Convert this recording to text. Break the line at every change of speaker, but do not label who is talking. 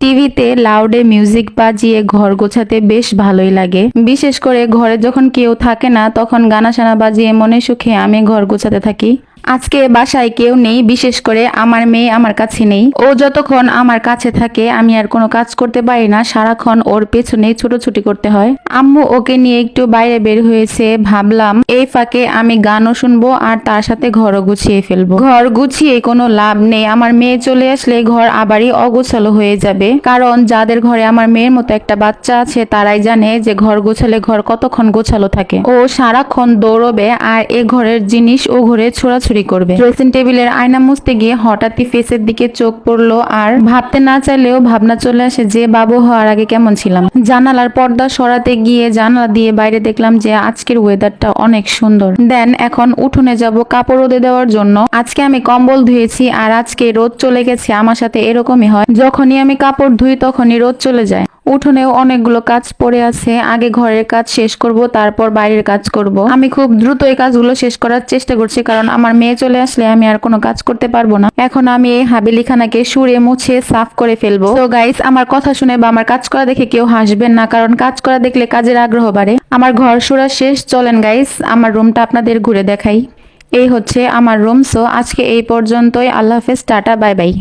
টিভিতে লাউডে মিউজিক বাজিয়ে ঘর গোছাতে বেশ ভালোই লাগে। বিশেষ করে ঘরে যখন কেউ থাকে না তখন গানা সানা বাজিয়ে মনে সুখে আমি ঘর গোছাতে থাকি। আজকে বাসায় কেউ নেই, বিশেষ করে আমার মেয়ে আমার কাছে নেই। ও যতক্ষণ আমার কাছে থাকে আমি আর কোনো কাজ করতে পারি না, সারাক্ষণ ওর পেছনে ছুটোছুটি করতে হয়। আম্মু ওকে নিয়ে একটু বাইরে বের হয়েছে, ভাবলাম এই ফাঁকে আমি গানও শুনবো আর তার সাথে ঘরও গুছিয়ে ফেলবো। ঘর গুছিয়ে কোনো লাভ নেই, আমার মেয়ে চলে আসলে ঘর আবারই অগোছালো হয়ে যাবে। কারণ যাদের ঘরে আমার মেয়ের মতো একটা বাচ্চা আছে তারাই জানে যে ঘর গোছালে ঘর কতক্ষণ গোছালো থাকে। ও সারাক্ষণ দৌড়বে আর এ ঘরের জিনিস ও ঘরে ছোড়াছুড়ি করবে। ড্রেসিং টেবিলের আয়না মুছতে গিয়ে হঠাৎই ফেসের দিকে চোখ পড়লো আর ভাবতে না চাইলেও ভাবনা চলে আসে যে বাবু হওয়ার আগে কেমন ছিলাম। জানালার পর্দা সরাতে গিয়ে জানালা দিয়ে বাইরে দেখলাম যে আজকের ওয়েদারটা অনেক সুন্দর। দেন এখন উঠোনে যাব কাপড় রোদে দেওয়ার জন্য। আজকে আমি কম্বল ধুয়েছি আর আজকে রোদ চলে গেছে। আমার সাথে এরকমই হয়, যখনই আমি কাপড় ধুই তখনই রোদ চলে যায়। উঠোনেও অনেকগুলো কাজ পড়ে আছে, আগে ঘরের কাজ শেষ করব তারপর বাইরের কাজ করব। আমি খুব দ্রুত এই কাজগুলো শেষ করার চেষ্টা করছি কারণ আমার মেয়ে চলে আসলে আমি আর কোনো কাজ করতে পারবো না। এখন আমি এই হাবিলিখানাকে সুরে মুছে সাফ করে ফেলবো। তো গাইস, আমার কথা শুনে বা আমার কাজ করা দেখে কেউ হাসবেন না, কারণ কাজ করা দেখলে কাজের আগ্রহ বাড়ে। আমার ঘর সুরা শেষ, চলেন গাইস আমার রুমটা আপনাদের ঘুরে দেখাই। এই হচ্ছে আমার রুম। সো আজকে এই পর্যন্তই, আল্লাহ হাফেজ, টাটা, বাই বাই।